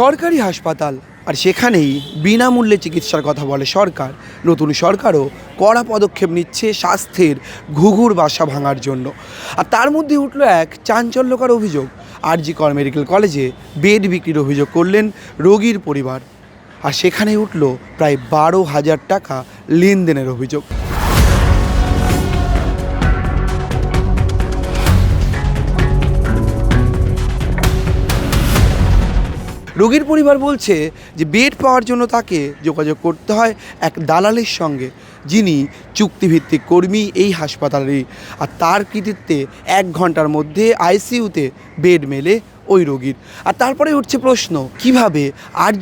সরকারি হাসপাতাল আর সেখানেই বিনামূল্যে চিকিৎসার কথা বলে সরকার। নতুন সরকারও কড়া পদক্ষেপ নিচ্ছে স্বাস্থ্যের ঘুঘুর বাসা ভাঙার জন্য। আর তার মধ্যে উঠল এক চাঞ্চল্যকর অভিযোগ। জি কর মেডিকেল কলেজে বেড বিক্রির অভিযোগ করলেন রোগীর পরিবার। আর সেখানে উঠল প্রায় 12,000 টাকা লেনদেনের অভিযোগ। রোগীর পরিবার বলছে যে বেড পাওয়ার জন্য তাকে যোগাযোগ করতে হয় এক দালালের সঙ্গে, যিনি চুক্তিভিত্তিক কর্মী এই হাসপাতালেরই। আর তার কৃতিত্বে 1 ঘন্টার মধ্যে আইসিইউতে বেড মেলে ওই রোগীর। আর তারপরে উঠছে প্রশ্ন, কিভাবে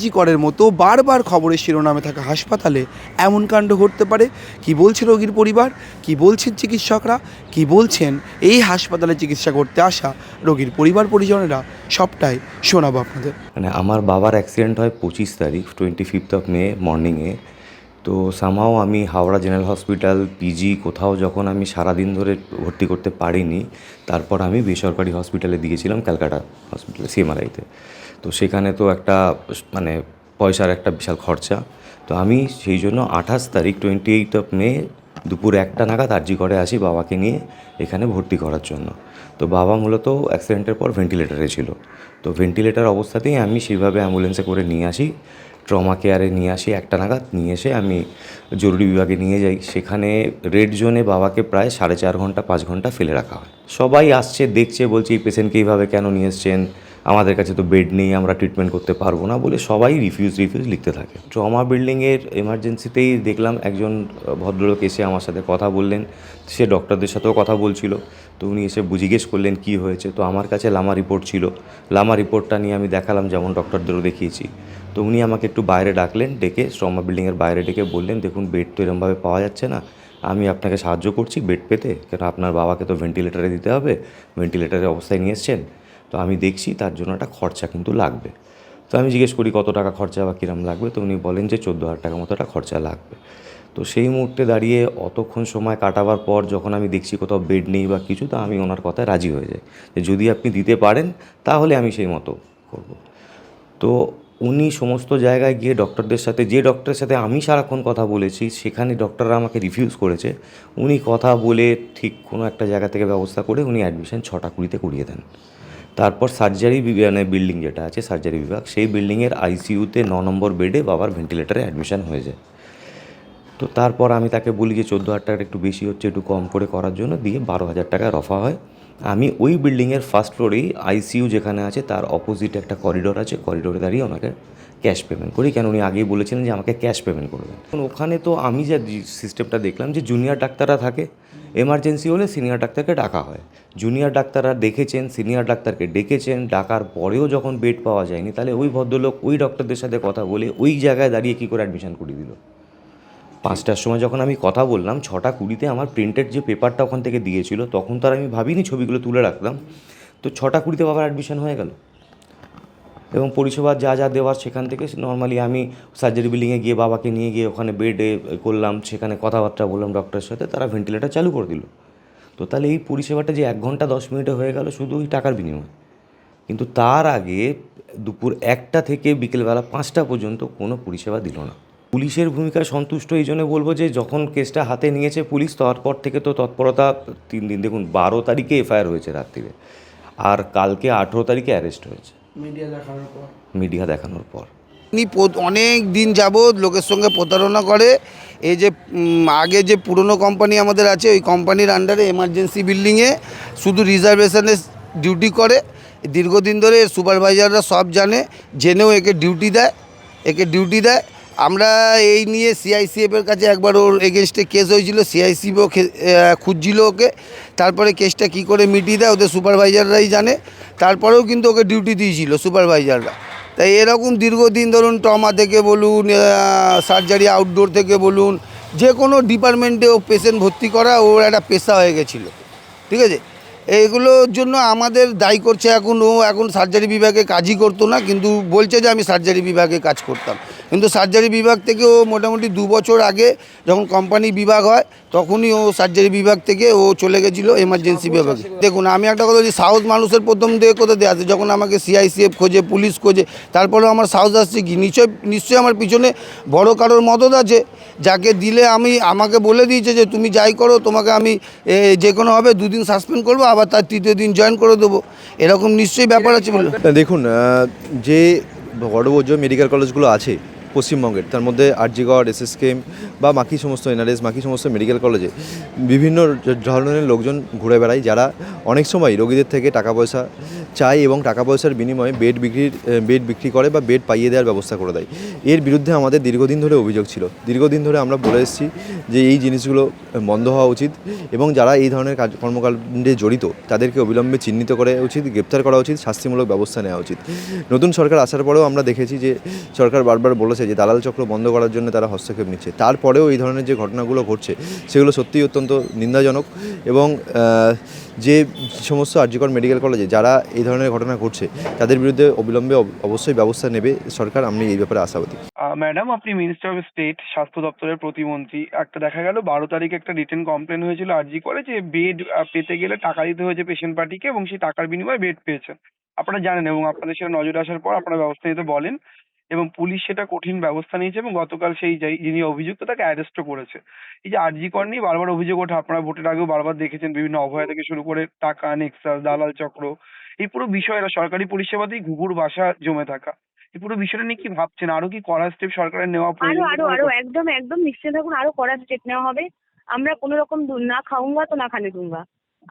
জি করের মতো বারবার খবরের শিরোনামে থাকা হাসপাতালে এমন কাণ্ড ঘটতে পারে? কি বলছে রোগীর পরিবার, কি বলছেন চিকিৎসকরা, কি বলছেন এই হাসপাতালে চিকিৎসা করতে আসা রোগীর পরিবার পরিজনেরা, সবটাই শোনাবো আপনাদের। মানে আমার বাবার অ্যাক্সিডেন্ট হয় 25 তারিখ 25 মে মর্নিংয়ে। তো সামহাও আমি হাওড়া জেনারেল হসপিটাল পিজি কোথাও যখন আমি সারাদিন ধরে ভর্তি করতে পারিনি, তারপর আমি বেসরকারি হসপিটালে দিয়েছিলাম, ক্যালকাটা হসপিটালে সিএমআরআইতে। তো সেখানে তো একটা মানে পয়সার একটা বিশাল খরচা। তো আমি সেই জন্য 28 তারিখ 28 মে দুপুর 1টা নাগাদ জি করে আসি বাবাকে নিয়ে এখানে ভর্তি করার জন্য। তো বাবা মূলত অ্যাক্সিডেন্টের পর ভেন্টিলেটারে ছিল। তো ভেন্টিলেটার অবস্থাতেই আমি সেইভাবে অ্যাম্বুলেন্সে করে নিয়ে আসি, ট্রমা কেয়ারে নিয়ে আসি 1টা নাগাদ। নিয়ে এসে আমি জরুরি বিভাগে নিয়ে যাই। সেখানে রেড জোনে বাবাকে প্রায় 4.5 ঘন্টা 5 ঘন্টা ফেলে রাখা হয়। সবাই আসছে, দেখছে, বলছে এই পেশেন্টকে এইভাবে কেন নিয়ে এসছেন, আমাদের কাছে তো বেড নেই, আমরা ট্রিটমেন্ট করতে পারবো না বলে সবাই রিফিউজ লিখতে থাকে। ট্রমা বিল্ডিংয়ের এমার্জেন্সিতেই দেখলাম একজন ভদ্রলোক এসে আমার সাথে কথা বললেন। সে ডক্টরদের সাথেও কথা বলছিল। তো উনি এসে জিজ্ঞেস করলেন কী হয়েছে। তো আমার কাছে লামা রিপোর্ট ছিল, লামা রিপোর্টটা নিয়ে আমি দেখালাম, যেমন ডক্টরদেরও দেখিয়েছি। তো উনি আমাকে একটু বাইরে ডাকলেন, ডেকে ট্রমা বিল্ডিংয়ের বাইরে ডেকে বললেন, দেখুন বেড তো এরমভাবে পাওয়া যাচ্ছে না, আমি আপনাকে সাহায্য করছি বেড পেতে, কেন আপনার বাবাকে তো ভেন্টিলেটারে দিতে হবে, ভেন্টিলেটারের অবস্থায় নিয়ে এসছেন। তো আমি দেখছি তার জন্য একটা খরচা কিন্তু লাগবে। তো আমি জিজ্ঞেস করি কত টাকা খরচা বা কীরকম লাগবে। তো উনি বলেন যে 14,000 টাকার মতো একটা খরচা লাগবে। তো সেই মুহূর্তে দাঁড়িয়ে অতক্ষণ সময় কাটাবার পর যখন আমি দেখছি কোথাও বেড নেই বা কিছু, তা আমি ওনার কথায় রাজি হয়ে যাই যে যদি আপনি দিতে পারেন তাহলে আমি সেই মতো করব। তো উনি সমস্ত জায়গায় গিয়ে ডক্টরদের সাথে, যে ডক্টরের সাথে আমি সারাক্ষণ কথা বলেছি সেখানে ডক্টররা আমাকে রিফিউজ করেছে। উনি কথা বলে ঠিক কোনো একটা জায়গা থেকে ব্যবস্থা করে উনি অ্যাডমিশন 6টা 20-তে করিয়ে দেন। তারপর সার্জারি মানে বিল্ডিং যেটা আছে সার্জারি বিভাগ, সেই বিল্ডিংয়ের আইসিইউতে 9 নম্বর বেডে বাবার ভেন্টিলেটারে অ্যাডমিশন হয়ে যায়। তো তারপর আমি তাকে বলি যে 14,000 টাকা একটু বেশি হচ্ছে, একটু কম করে করার জন্য, দিয়ে 12,000 টাকা রফা হয়। আমি ওই বিল্ডিংয়ের ফার্স্ট ফ্লোরেই আইসিইউ যেখানে আছে তার অপোজিটে একটা করিডোর আছে, করিডোরে দাঁড়িয়ে ওনাকে ক্যাশ পেমেন্ট করি, কেন উনি আগেই বলেছিলেন যে আমাকে ক্যাশ পেমেন্ট করবেন। ওখানে তো আমি যে সিস্টেমটা দেখলাম যে জুনিয়র ডাক্তাররা থাকে, এমার্জেন্সি হলে সিনিয়র ডাক্তারকে ডাকা হয়। জুনিয়র ডাক্তাররা দেখেছেন, সিনিয়র ডাক্তারকে ডেকেছেন, ডাকার পরেও যখন বেড পাওয়া যায়নি, তাহলে ওই ভদ্রলোক ওই ডক্টরদের সাথে কথা বলে ওই জায়গায় দাঁড়িয়ে কী করে অ্যাডমিশন করিয়ে দিল। 5টার সময় যখন আমি কথা বললাম, 6টা 20-তে আমার প্রিন্টেড যে পেপারটা ওখান থেকে দিয়েছিল, তখন তো আর আমি ভাবিনি, ছবিগুলো তুলে রাখলাম। তো 6টা 20-তে বাবার অ্যাডমিশন হয়ে গেল এবং পরিষেবা যা যা দেওয়ার সেখান থেকে নর্মালি আমি সার্জারি বিল্ডিংয়ে গিয়ে বাবাকে নিয়ে গিয়ে ওখানে বেডে করলাম, সেখানে কথাবার্তা বললাম ডক্টরের সাথে, তারা ভেন্টিলেটার চালু করে দিল। তো তাহলে এই পরিষেবাটা যে 1 ঘন্টা 10 মিনিটে হয়ে গেল শুধু ওই টাকার বিনিময়ে। কিন্তু তার আগে দুপুর 1টা থেকে বিকেলবেলা 5টা পর্যন্ত কোনো পরিষেবা দিল না। পুলিশের ভূমিকায় সন্তুষ্ট এই জন্য বলবো যে যখন কেসটা হাতে নিয়েছে পুলিশ, তারপর থেকে তো তৎপরতা 3 দিন। দেখুন 12 তারিখে এফআইআর হয়েছে রাত্রিরে, আর কালকে 18 তারিখে অ্যারেস্ট হয়েছে মিডিয়া দেখানোর পর। উনি অনেক দিন যাবৎ লোকের সঙ্গে প্রতারণা করে। এই যে আগে যে পুরনো কোম্পানি আমাদের আছে, ওই কোম্পানির আন্ডারে এমার্জেন্সি বিল্ডিংয়ে শুধু রিজার্ভেশনে ডিউটি করে। দীর্ঘদিন ধরে সুপারভাইজাররা সব জেনেও একে ডিউটি দেয়। আমরা এই নিয়ে সিআইসিএফের কাছে একবার ওর এগেনস্টে কেস হয়েছিল, সিআইসিএফও খুঁজছিল ওকে। তারপরে কেসটা কি করে মিটিয়ে দেয় ওদের সুপারভাইজাররাই জানে। তারপরেও কিন্তু ওকে ডিউটি দিয়েছিল সুপারভাইজাররা। তাই এরকম দীর্ঘদিন ধরুন ট্রমা থেকে বলুন, সার্জারি আউটডোর থেকে বলুন, যে কোনো ডিপার্টমেন্টে ও পেশেন্ট ভর্তি করা ওর একটা পেশা হয়ে গেছিলো। ঠিক আছে, এইগুলোর জন্য আমাদের দায়ী করছে। এখন ও সার্জারি বিভাগে কাজই করতো না, কিন্তু বলছে যে আমি সার্জারি বিভাগে কাজ করতাম। কিন্তু সার্জারি বিভাগ থেকে ও মোটামুটি 2 বছর আগে যখন কোম্পানি বিভাগ হয় তখনই ও সার্জারি বিভাগ থেকে ও চলে গেছিলো এমার্জেন্সি বিভাগে। দেখুন আমি একটা কথা বলছি, সাহস মানুষের প্রথম থেকে কোথা দিয়ে আসে, যখন আমাকে সিআইসিএফ খোঁজে, পুলিশ খোঁজে, তারপরেও আমার সাহস আসছে কি, নিশ্চয়ই আমার পিছনে বড় কারোর মদত আছে, যাকে দিলে আমাকে বলে দিয়েছে যে তুমি যাই করো তোমাকে আমি যে কোনো হবে 2 দিন সাসপেন্ড করবো, আবার তার 3য় দিন জয়েন করে দেবো, এরকম নিশ্চয়ই ব্যাপার আছে বলে। দেখুন যে বড় বড় মেডিকেল কলেজগুলো আছে পশ্চিমবঙ্গের, তার মধ্যে আরজিকর, এসএসকেএম বা বাকি সমস্ত এনআরএস, বাকি সমস্ত মেডিকেল কলেজে বিভিন্ন ধরনের লোকজন ঘুরে বেড়ায়, যারা অনেক সময় রোগীদের থেকে টাকা পয়সা চায় এবং টাকা পয়সার বিনিময়ে বেড বিক্রি করে বা বেড পাইয়ে দেওয়ার ব্যবস্থা করে দেয়। এর বিরুদ্ধে আমাদের দীর্ঘদিন ধরে অভিযোগ ছিল, দীর্ঘদিন ধরে আমরা বলে এসেছি যে এই জিনিসগুলো বন্ধ হওয়া উচিত এবং যারা এই ধরনের কর্মকাণ্ডে জড়িত তাদেরকে অবিলম্বে চিহ্নিত করা উচিত, গ্রেপ্তার করা উচিত, শাস্তিমূলক ব্যবস্থা নেওয়া উচিত। নতুন সরকার আসার পরেও আমরা দেখেছি যে সরকার বারবার বলেছে যে দালাল চক্র বন্ধ করার জন্য তারা হস্তক্ষেপ নিচ্ছে, তারপরেও এই ধরনের যে ঘটনাগুলো ঘটছে সেগুলো সত্যিই অত্যন্ত নিন্দাজনক এবং যে সমস্ত আরজিকর মেডিকেল কলেজে যারা এই ধরনের ঘটনা ঘটছে তাদের বিরুদ্ধে অবিলম্বে অবশ্যই ব্যবস্থা নেবে সরকার, আমি এই ব্যাপারে আশাবাদী। ম্যাডাম, আপনি মিনিস্টার অফ স্টেট, স্বাস্থ্য দপ্তরের প্রতিমন্ত্রী। একটা দেখা গেল 12 তারিখে একটা রিটেন কমপ্লেন হয়েছিল আরজি করে যে বেড পেতে গেলে টাকা দিতে হয়েছে পেশেন্ট পার্টিকে এবং সেই টাকার বিনিময়ে বেড পেয়েছেন। আপনারা জানেন এবং আপনাদের সেটা নজরে আসার পর আপনারা ব্যবস্থা নিতে বলেন এবং পুলিশ সেটা কঠিন ব্যবস্থা নিয়েছে এবং গতকাল সেই যিনি অভিযুক্ত তাকে অ্যারেস্টও করেছে। এই যে আরজি কর নিয়ে বারবার অভিযোগ ওঠে, আপনারা ভোটের আগেও বারবার দেখেছেন বিভিন্ন অভয়া থেকে শুরু করে টাকা, নেক্সাস, দালাল চক্র, এই পুরো বিষয়টা সরকারি পরিষেবাতেই ঘুঘুর বাসা জমে থাকা। এই পুরো বিষয়টা নিয়ে কি ভাবছেন? আরো কি কড়া স্টেপ সরকারের নেওয়া আরো প্রয়োজন? আরো আরো একদম একদম নিশ্চিত থাকুন, আরো কড়া স্টেপ নেওয়া হবে। আমরা কোনো রকম না খাউঙ্গা তো না খানে দুঙ্গা,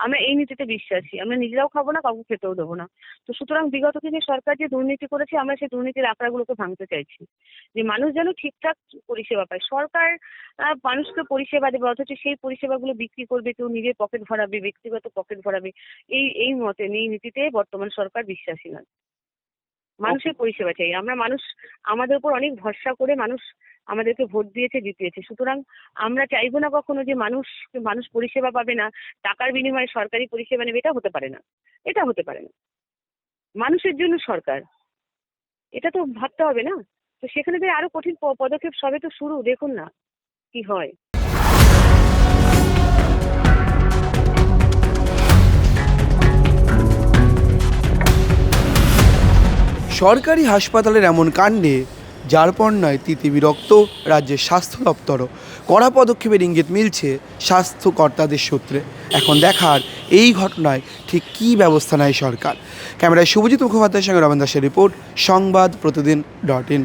আমরা এই নীতিতে বিশ্বাসী। আমরা নিজেরাও খাবো না, কাউকে খেতেও দেবো না। তো সুতরাং বিগত দিনে সরকার যে দুর্নীতি করেছে আমরা সেই দুর্নীতির আঁকড়াগুলোকে ভাঙতে চাইছি, যে মানুষ যেন ঠিকঠাক পরিষেবা পায়। সরকার মানুষকে পরিষেবা দেবে অথচ সেই পরিষেবাগুলো বিক্রি করবে, কেউ নিজের পকেট ভরাবে, ব্যক্তিগত পকেট ভরাবে। এই মতে এই নীতিতে বর্তমান সরকার বিশ্বাসী নয়। মানুষের পরিষেবা চাই আমরা। মানুষ আমাদের উপর অনেক ভরসা করে মানুষ আমাদেরকে ভোট দিয়েছে, জিতিয়েছে। সুতরাং আমরা চাইবো না কখনো যে মানুষ পরিষেবা পাবে না, টাকার বিনিময়ে সরকারি পরিষেবা নেবে। এটা হতে পারে না, এটা হতে পারে না। মানুষের জন্য সরকার, এটা তো ভাবতে হবে না। তো সেখানে যে আরো কঠিন পদক্ষেপ সবে তো শুরু, দেখুন না কি হয়। সরকারি হাসপাতালের এমন কাণ্ডে যার পর নয় তিতি বিরক্ত রাজ্যের স্বাস্থ্য দপ্তরও। কড়া পদক্ষেপের ইঙ্গিত মিলছে স্বাস্থ্য কর্তাদের সূত্রে। এখন দেখার এই ঘটনায় ঠিক কী ব্যবস্থা নেয় সরকার। ক্যামেরায় শুভজিৎ মুখোপাধ্যায়ের সঙ্গে রমেন দাসের রিপোর্ট, সংবাদ প্রতিদিন.in।